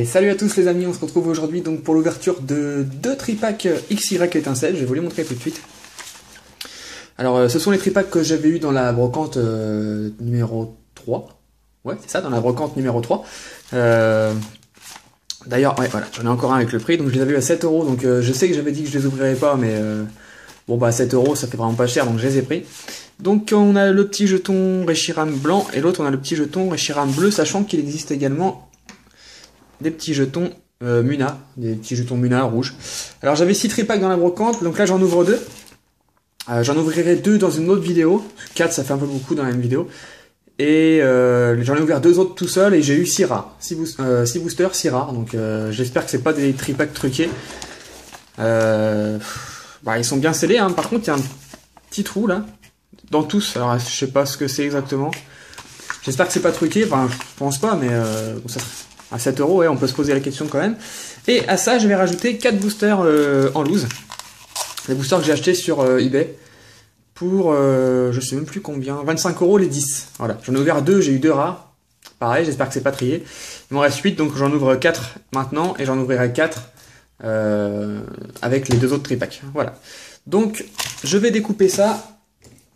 Et salut à tous les amis, on se retrouve aujourd'hui donc pour l'ouverture de deux tripacks XY étincelle, je vais vous les montrer tout de suite. Alors ce sont les tripacks que j'avais eu dans la brocante numéro 3. Ouais c'est ça, dans la brocante numéro 3. D'ailleurs, ouais voilà, j'en ai encore un avec le prix, donc je les avais eu à 7 €, donc je sais que j'avais dit que je les ouvrirais pas, mais bon bah 7 € ça fait vraiment pas cher, donc je les ai pris. Donc on a le petit jeton Reshiram blanc et l'autre on a le petit jeton Reshiram bleu, sachant qu'il existe également des petits jetons Muna, des petits jetons Muna rouges. Alors j'avais 6 tripacks dans la brocante, donc là j'en ouvre 2. J'en ouvrirai 2 dans une autre vidéo, 4 ça fait un peu beaucoup dans la même vidéo. Et j'en ai ouvert 2 autres tout seul et j'ai eu 6 rares, 6 boosters, 6 rares, donc j'espère que c'est pas des tripacks truqués. Bah, ils sont bien scellés, hein. Par contre il y a un petit trou là, dans tous, alors je sais pas ce que c'est exactement. J'espère que c'est pas truqué, enfin je pense pas, mais bon, ça serait... À 7 €, ouais, on peut se poser la question quand même. Et à ça, je vais rajouter 4 boosters en loose. Les boosters que j'ai achetés sur eBay. Pour, je sais même plus combien, 25 € les 10. Voilà, j'en ai ouvert 2, j'ai eu 2 rares. Pareil, j'espère que c'est pas trié. Il m'en reste 8, donc j'en ouvre 4 maintenant. Et j'en ouvrirai 4 avec les 2 autres tripacks. Voilà. Donc, je vais découper ça.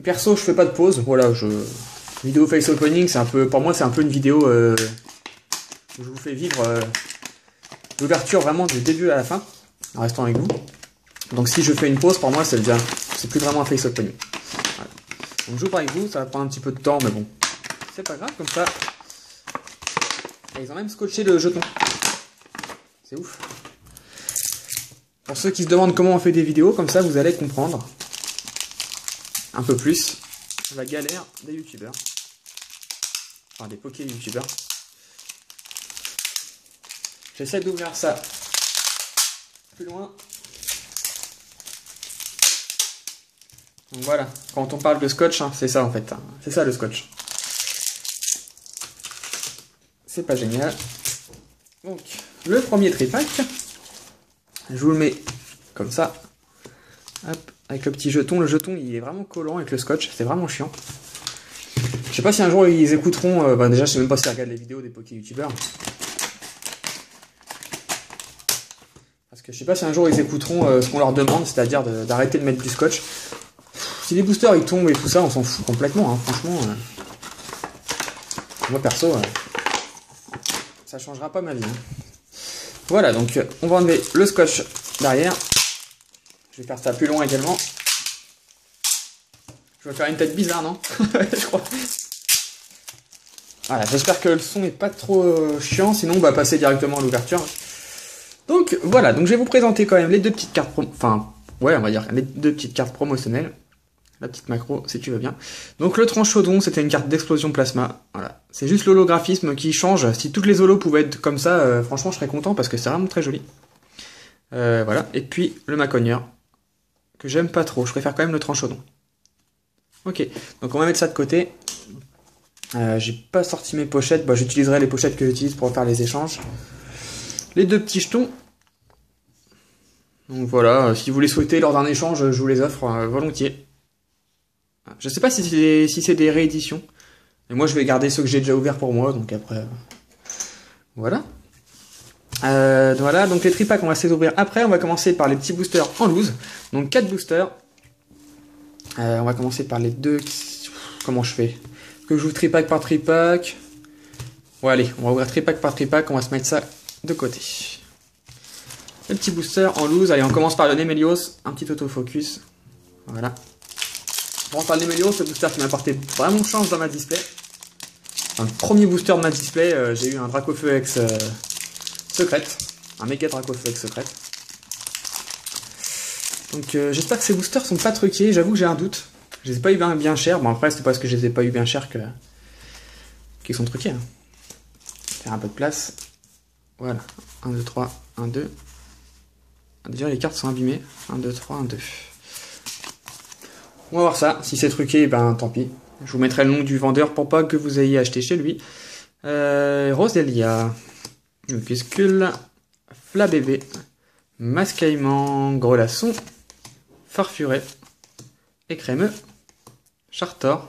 Perso, je fais pas de pause. Voilà, vidéo face opening, c'est un peu, pour moi, c'est un peu une vidéo... je vous fais vivre l'ouverture vraiment du début à la fin, en restant avec vous. Donc si je fais une pause, pour moi, c'est plus vraiment un face opening. Voilà. Donc je joue avec vous, ça va prendre un petit peu de temps, mais bon, c'est pas grave, comme ça. Et ils ont même scotché le jeton. C'est ouf. Pour ceux qui se demandent comment on fait des vidéos, comme ça, vous allez comprendre un peu plus la galère des youtubeurs. Enfin, des poké youtubeurs. J'essaie d'ouvrir ça plus loin. Donc voilà, quand on parle de scotch, hein, c'est ça en fait. Hein. C'est ça le scotch. C'est pas génial. Donc, le premier tripack, je vous le mets comme ça. Hop, avec le petit jeton. Le jeton, il est vraiment collant avec le scotch. C'est vraiment chiant. Je sais pas si un jour ils écouteront. Bah déjà, je sais même pas s'ils regardent les vidéos des poké youtubeurs. Parce que je sais pas si un jour ils écouteront ce qu'on leur demande, c'est-à-dire d'arrêter de mettre du scotch. Si les boosters ils tombent et tout ça, on s'en fout complètement, hein, franchement. Moi perso, ça changera pas ma vie. Hein. Voilà, donc on va enlever le scotch derrière. Je vais faire ça plus loin également. Je vais faire une tête bizarre, non? Je crois. Voilà, j'espère que le son est pas trop chiant, sinon on va passer directement à l'ouverture. Donc voilà, donc je vais vous présenter quand même les deux petites cartes enfin ouais on va dire les deux petites cartes promotionnelles. La petite macro si tu veux bien. Donc le tranchodon c'était une carte d'explosion plasma. Voilà. C'est juste l'holographisme qui change. Si toutes les holos pouvaient être comme ça, franchement je serais content parce que c'est vraiment très joli. Voilà. Et puis le macogneur. Que j'aime pas trop. Je préfère quand même le tranchodon. Ok, donc on va mettre ça de côté. J'ai pas sorti mes pochettes. Bah, j'utiliserai les pochettes que j'utilise pour faire les échanges. Les deux petits jetons. Donc voilà, si vous les souhaitez lors d'un échange, je vous les offre volontiers. Je sais pas si c'est des rééditions. Et moi je vais garder ceux que j'ai déjà ouverts pour moi, donc après... Voilà. Voilà, donc les tripacks on va se les ouvrir après. On va commencer par les petits boosters en loose. Donc 4 boosters. On va commencer par les deux... Comment je fais? Que j'ouvre tripack par tripack. Ouais allez, on va ouvrir tripack par tripack, on va se mettre ça de côté. Le petit booster en loose. Allez, on commence par le Nemelios. Un petit autofocus. Voilà. On commence par le Nemelios, le booster qui m'a apporté vraiment chance dans ma display. Enfin, le premier booster de ma display, j'ai eu un Dracofeu X secrète. Un méga Dracofeu X secrète. Donc j'espère que ces boosters sont pas truqués. J'avoue que j'ai un doute. Je les ai pas eu bien chers. Bon après, c'est parce que je les ai pas eu bien chers qu'ils sont truqués. Hein. Faire un peu de place. Voilà. 1, 2, 3, 1, 2. Déjà les cartes sont abîmées. 1, 2, 3, 1, 2. On va voir ça. Si c'est truqué, ben tant pis. Je vous mettrai le nom du vendeur pour pas que vous ayez acheté chez lui. Roselia. Opuscule. Flabébé. Mascaillement. Grelasson. Farfuré. Écrémeux. Chartor.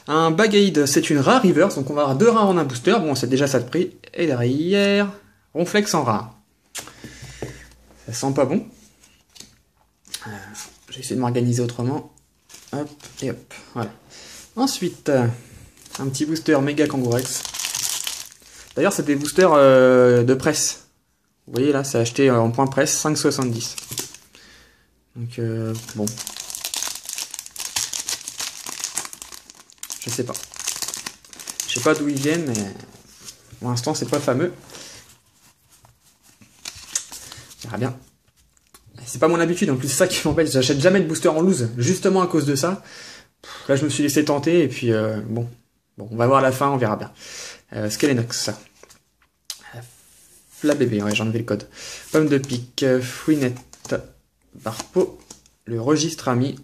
Un Bag-Aid, c'est une rare reverse, donc on va avoir 2 rares en un booster. Bon, c'est déjà ça de prix. Et derrière, Ronflex en rare. Ça sent pas bon. J'ai essayé de m'organiser autrement. Hop, et hop, voilà. Ensuite, un petit booster Méga Kangourex. D'ailleurs, c'est des boosters de presse. Vous voyez là, c'est acheté en point presse, 5,70. Donc, bon. Je sais pas. Je sais pas d'où ils viennent, mais pour l'instant, c'est pas fameux. On verra bien. C'est pas mon habitude, en plus, c'est ça qui m'embête. J'achète jamais de booster en loose, justement à cause de ça. Là, je me suis laissé tenter, et puis, bon, on va voir la fin, on verra bien. Skelenox. Flabébé, ouais, j'ai enlevé le code. Pomme de pique, Fouinette, Barpo, le registre ami.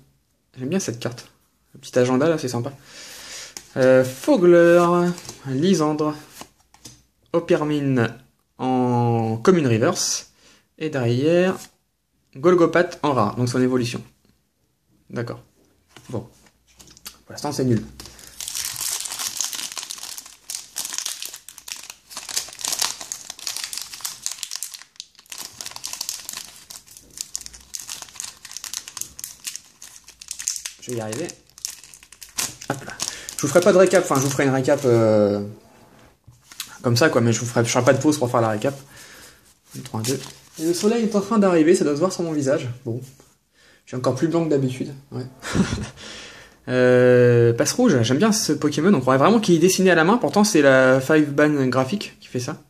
J'aime bien cette carte. Le petit agenda, là, c'est sympa. Fogler, Lysandre, Opermine en commune reverse. Et derrière, Golgopath en rare, donc son évolution. D'accord. Bon. Pour l'instant, c'est nul. Je vais y arriver. Hop là. Je vous ferai pas de récap, enfin je vous ferai une récap comme ça quoi, mais je ferai pas de pause pour faire la récap. 3, 2. Et le soleil est en train d'arriver, ça doit se voir sur mon visage. Bon. Je suis encore plus blanc que d'habitude. Ouais. Passe rouge, j'aime bien ce Pokémon, on croirait vraiment qu'il est dessiné à la main, pourtant c'est la 5-ban graphique qui fait ça.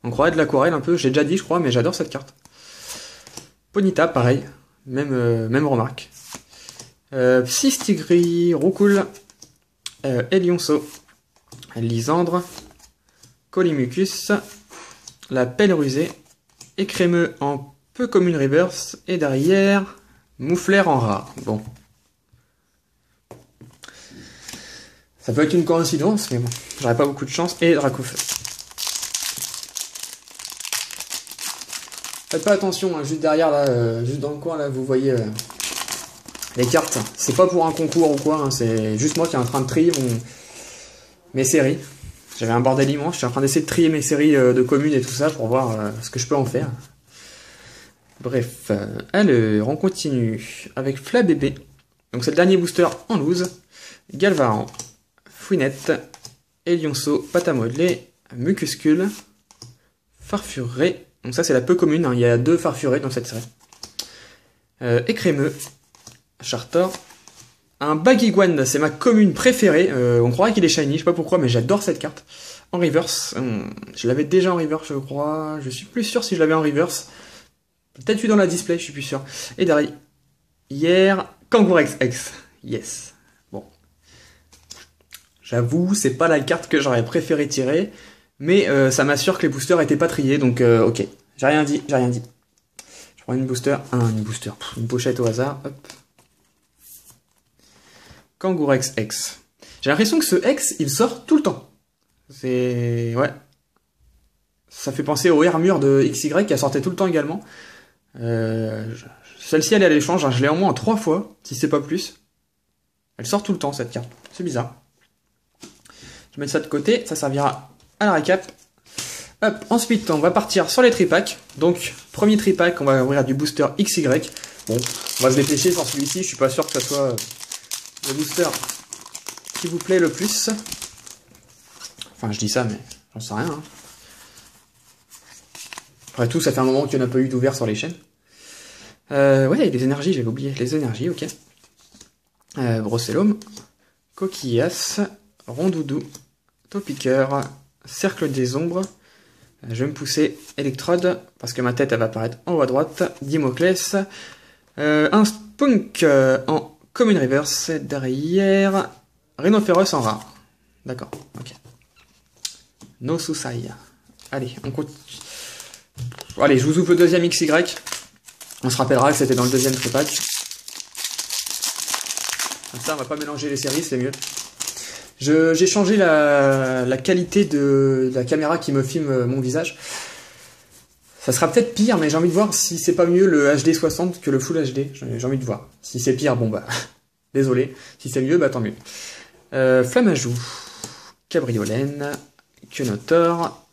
On croirait de l'aquarelle un peu, j'ai déjà dit je crois, mais j'adore cette carte. Ponyta, pareil, même remarque. Psystigris, Roucoule, Elionceau, Lysandre, Colimucus, la Pelle Rusée, Écrémeux en peu commune reverse, et derrière, Moufleur en rare. Bon. Ça peut être une coïncidence, mais bon, j'aurais pas beaucoup de chance. Et Dracofeu. Faites pas attention, hein, juste derrière, là, juste dans le coin, là, vous voyez les cartes. C'est pas pour un concours ou quoi, hein, c'est juste moi qui est en train de trier mes séries. J'avais un bordel immense, je suis en train d'essayer de trier mes séries de communes et tout ça pour voir ce que je peux en faire. Bref, alors, on continue avec Flabébé. Donc c'est le dernier booster en loose. Galvaran, Fouinette, Elionceau, pâte à modeler, Mucuscule, Farfuré. Donc ça c'est la peu commune, hein. Il y a 2 farfurés dans cette série. Écrémeux, Chartor, un Baguiguane, c'est ma commune préférée. On croirait qu'il est shiny, je sais pas pourquoi, mais j'adore cette carte. En reverse, je l'avais déjà en reverse je crois, je suis plus sûr si je l'avais en reverse. Peut-être eu dans la display, je suis plus sûr. Et derrière, hier, Kangourex X. Yes. Bon. J'avoue, c'est pas la carte que j'aurais préféré tirer, mais ça m'assure que les boosters étaient pas triés, donc ok. J'ai rien dit, j'ai rien dit. Je prends une pochette au hasard, hop. Kangourex X. J'ai l'impression que ce X, il sort tout le temps. C'est... ouais. Ça fait penser au Hermure de XY qui a sorti tout le temps également. Celle-ci, elle est à l'échange, hein. Je l'ai en moins 3 fois, si c'est pas plus. Elle sort tout le temps, cette carte. C'est bizarre. Je vais mettre ça de côté, ça servira à la récap. Hop, ensuite, on va partir sur les tripacks. Donc, premier tripack, on va ouvrir du booster XY. Bon, on va se dépêcher sur celui-ci, je suis pas sûr que ça soit le booster qui vous plaît le plus. Enfin, je dis ça, mais j'en sais rien. Hein. Après tout, ça fait un moment qu'il n'y en a pas eu d'ouvert sur les chaînes. Ouais, les énergies, j'avais oublié. Les énergies, ok. Brossellum, Coquillas, Rondoudou, Topiqueur, Cercle des Ombres. Je vais me pousser Electrode, parce que ma tête, elle va apparaître en haut à droite. Dimoclès. Un Spunk en Common Reverse. Derrière, Rhinophéros en rare. D'accord, ok. No Susai. Allez, on continue. Allez, je vous ouvre le deuxième XY. On se rappellera que c'était dans le deuxième tripack. Comme ça, on va pas mélanger les séries, c'est mieux. J'ai changé la qualité de la caméra qui me filme mon visage. Ça sera peut-être pire, mais j'ai envie de voir si c'est pas mieux le HD 60 que le Full HD. J'ai envie de voir. Si c'est pire, bon bah, désolé. Si c'est mieux, bah tant mieux. Flamajou, Cabriolène, Quenotor,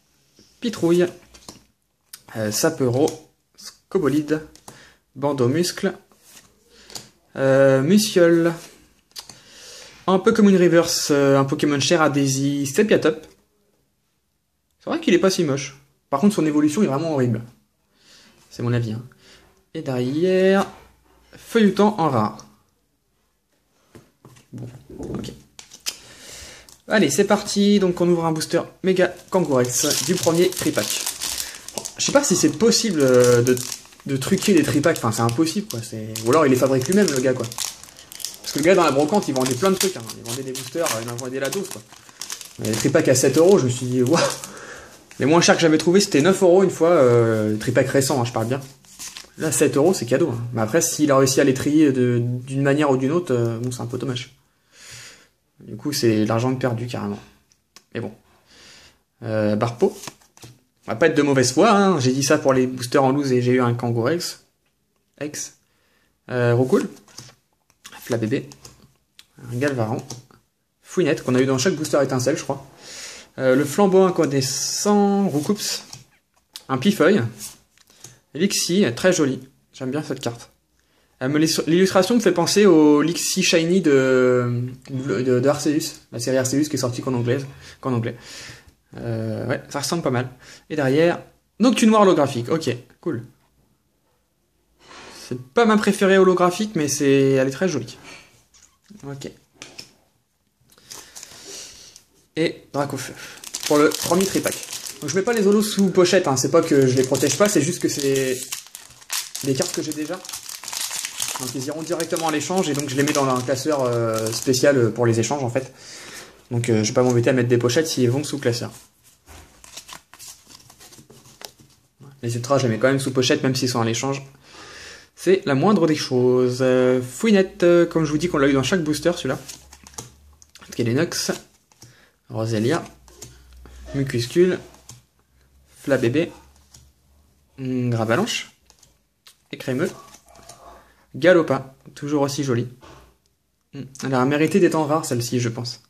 Pitrouille, Sapero, Scobolide, Bandeau Muscle, Musiole, un peu comme une reverse, un Pokémon cher à Daisy, Stepiatop. C'est vrai qu'il est pas si moche. Par contre, son évolution est vraiment horrible. C'est mon avis. Hein. Et derrière, Feuilleton en rare. Bon, ok. Allez, c'est parti. Donc, on ouvre un booster Méga Kangourex du premier tripack. Je sais pas si c'est possible de truquer des tripacks. Enfin, c'est impossible, quoi. Ou alors, il les fabrique lui-même, le gars, quoi. Parce que le gars, dans la brocante, il vendait plein de trucs. Hein. Il vendait des boosters, il en vendait la dose, quoi. Mais les tripacks à 7 €, je me suis dit, waouh. Les moins chers que j'avais trouvé, c'était 9 € une fois. Les tripacks récents, hein, je parle bien. Là, 7 €, c'est cadeau. Hein. Mais après, s'il a réussi à les trier d'une manière ou d'une autre, bon, c'est un peu dommage. Du coup, c'est l'argent perdu, carrément. Mais bon. Barpo. On va pas être de mauvaise foi, hein. J'ai dit ça pour les boosters en loose et j'ai eu un Kangourex. Roucoule. Flabébé. Un Galvaran. Fouinette, qu'on a eu dans chaque booster étincelle, je crois. Le flambeau incandescent. Roucoups. Un Pifeuille. Lixie, très joli. J'aime bien cette carte. L'illustration me fait penser au Lixie Shiny de Arceus. La série Arceus qui est sortie qu'en anglais. Ouais, ça ressemble pas mal. Et derrière, Noctu noir holographique. Ok, cool. C'est pas ma préférée holographique, mais elle est très jolie. Ok. Et Dracofeu. Pour le premier tripack. Donc je mets pas les holos sous pochette, hein. C'est pas que je les protège pas, c'est juste que c'est des cartes que j'ai déjà. Donc ils iront directement à l'échange et donc je les mets dans un classeur spécial pour les échanges en fait. Donc je vais pas m'embêter à mettre des pochettes s'ils vont sous classeur. Les ultras je les mets quand même sous pochette même s'ils sont à l'échange. C'est la moindre des choses. Fouinette, comme je vous dis qu'on l'a eu dans chaque booster celui-là. Kelenox, Roselia, Mucuscule, Flabébé, Gravalanche, Écrémeux, Galopin, toujours aussi jolie. Elle a mérité d'être en rare celle-ci, je pense.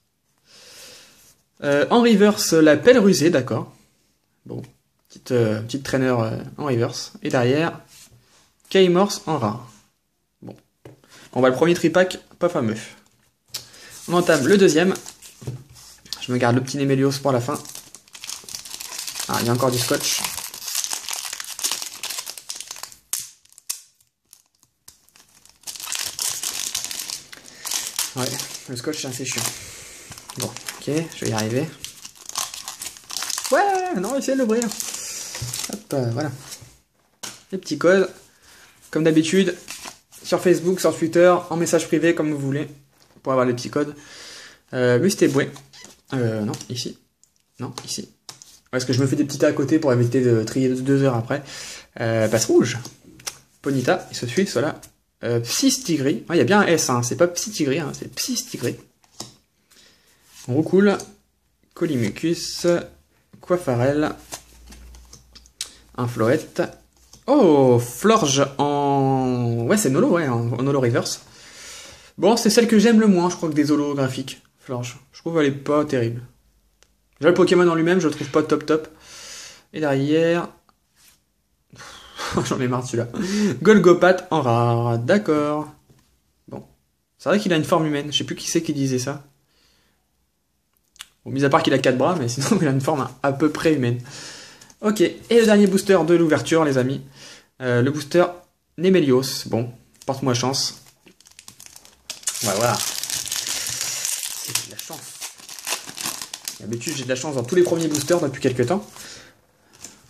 En reverse, la pelle rusée, d'accord. Bon, petite trainer en reverse. Et derrière, K-Morse en rare. Bon. On va le premier tripack, pas fameux. On entame le deuxième. Je me garde le petit Némélios pour la fin. Ah, il y a encore du scotch. Ouais, le scotch c'est assez chiant. Bon, ok, je vais y arriver. Ouais, non, essayez de l'ouvrir. Hop, voilà. Les petits codes, comme d'habitude, sur Facebook, sur Twitter, en message privé, comme vous voulez, pour avoir les petits codes. Mustéboué. Non, ici. Non, ici. Parce que je me fais des petits tas à côté pour éviter de trier 2 heures après. Passe rouge. Ponita, il se suit, cela. Psystigri. Il y a bien un S, hein. C'est pas Psystigri, hein, c'est Psystigri. Roucoule. Colimucus. Coiffarel. Un Floette. Oh, Florge en... Ouais, c'est Nolo, ouais, en Holo Reverse. Bon, c'est celle que j'aime le moins, je crois, que des holographiques. Florge. Je trouve qu'elle est pas terrible. Déjà, le Pokémon en lui-même, je le trouve pas top. Et derrière... J'en ai marre de celui-là. Golgopat en rare. D'accord. Bon. C'est vrai qu'il a une forme humaine. Je sais plus qui c'est qui disait ça. Bon, mis à part qu'il a 4 bras, mais sinon il a une forme à peu près humaine. Ok. Et le dernier booster de l'ouverture, les amis. Le booster Némélios. Bon. Porte-moi chance. Ouais, voilà. C'est de la chance. D'habitude, j'ai de la chance dans tous les premiers boosters depuis quelques temps.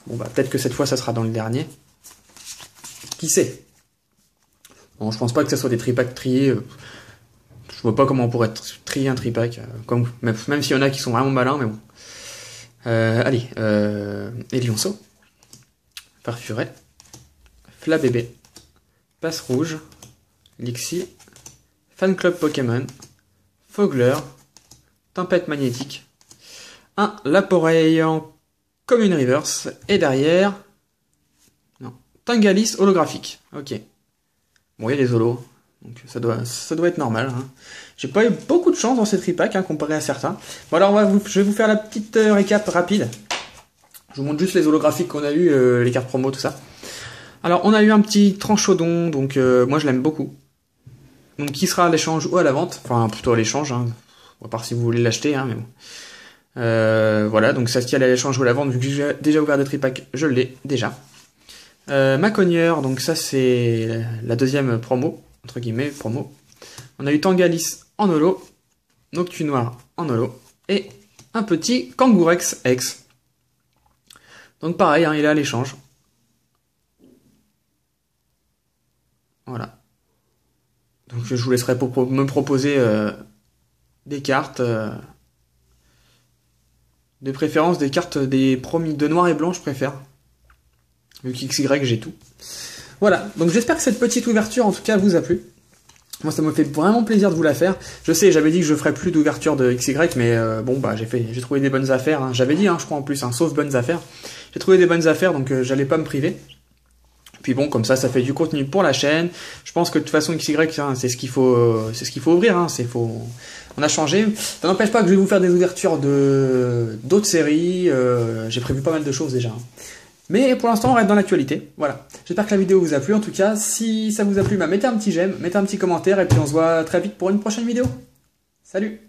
Bon, bah, peut-être que cette fois, ça sera dans le dernier. Qui sait? Bon, je pense pas que ce soit des tripacks triés. Je vois pas comment on pourrait trier un tripack. Même s'il y en a qui sont vraiment malins, mais bon. Allez. Elionceau. Farfuret. Flabébé. Passe rouge. Lixie. Fan Club Pokémon. Fogler. Tempête magnétique. Un Laporeille en Commune Reverse. Et derrière... Non. Tangalis holographique. Ok. Bon, il y a des holos. Donc ça doit être normal. Hein. J'ai pas eu beaucoup de chance dans ces tripacks hein, comparé à certains. Bon alors je vais vous faire la petite récap rapide. Je vous montre juste les holographiques qu'on a eu, les cartes promo, tout ça. Alors on a eu un petit tranchaudon, donc moi je l'aime beaucoup. Donc qui sera à l'échange ou à la vente, enfin plutôt à l'échange, hein. À part si vous voulez l'acheter, hein, mais bon. Voilà, donc ça se tient à l'échange ou à la vente, vu que j'ai déjà ouvert des tripacks, je l'ai déjà. Macogneur, donc ça c'est la deuxième promo, entre guillemets, promo. On a eu Tangalis en holo, Noctu Noir en holo, et un petit Kangourex X. Donc pareil, hein, il est à l'échange. Voilà. Donc je vous laisserai me proposer des cartes. De préférence des cartes des promis de noir et blanc, je préfère. Vu qu'XY j'ai tout. Voilà, donc j'espère que cette petite ouverture en tout cas vous a plu. Moi ça me fait vraiment plaisir de vous la faire. Je sais, j'avais dit que je ferais plus d'ouverture de XY, mais bon bah j'ai trouvé des bonnes affaires. Hein. J'avais dit, hein, je crois en plus, hein, sauf bonnes affaires. J'ai trouvé des bonnes affaires, donc j'allais pas me priver. Puis bon, comme ça fait du contenu pour la chaîne. Je pense que de toute façon XY, hein, c'est ce qu'il faut ouvrir. Hein, on a changé. Ça n'empêche pas que je vais vous faire des ouvertures de d'autres séries. J'ai prévu pas mal de choses déjà. Hein. Mais pour l'instant, on reste dans l'actualité. Voilà. J'espère que la vidéo vous a plu. En tout cas, si ça vous a plu, bah, mettez un petit j'aime, mettez un petit commentaire, et puis on se voit très vite pour une prochaine vidéo. Salut!